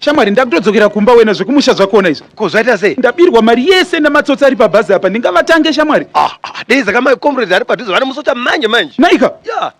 Shamwari ndakutodzokera kumba wena zvekumusha zvakona izvo. Ko zvaita sei? Ndabirwa mari yese namatsotsi ari pabhazi apa ndingavatange Shamwari. Dei zaka mai comrades ari padhuze vane musota manje. Naika. Ya.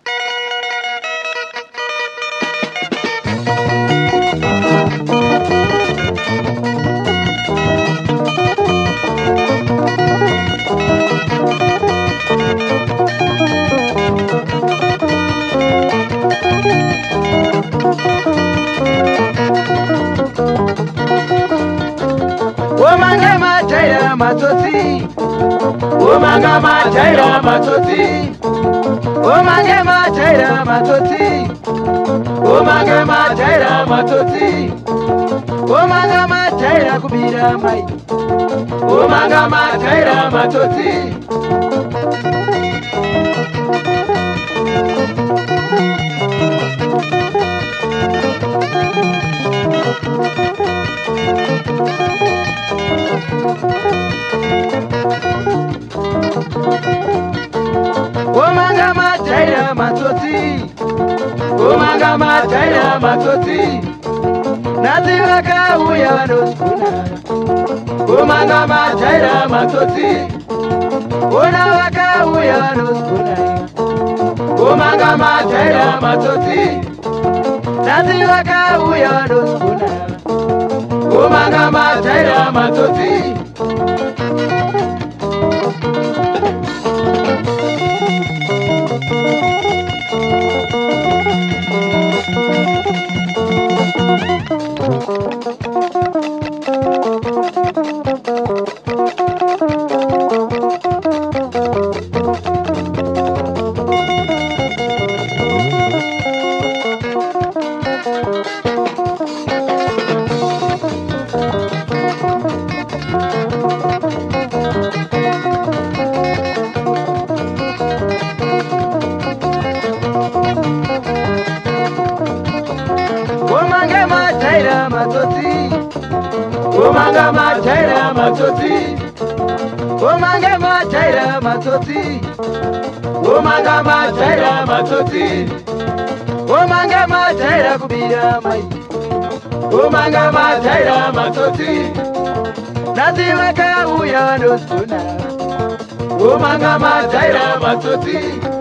Omanga mataira matsotsi, omanga mataira matsotsi, omanga mataira matsotsi, omanga mataira matsotsi, omanga mataira kubira mai, omanga mataira matsotsi. Omanga mataira matsotsi, omanga mataira matsotsi, nasi vakauya vanosuna. Omanga mataira matsotsi, ona vakauya vanosuna. Omanga mataira matsotsi, nasi vakauya vanosuna. Omanga mataira matsotsi. Omanga mataira matsotsi, omanga mataira matsotsi, omanga mataira matsotsi, omanga mataira matsotsi, omanga mataira kubira mai, omanga mataira matsotsi, nasi vakauya vanosuna. Omanga mataira matsotsi.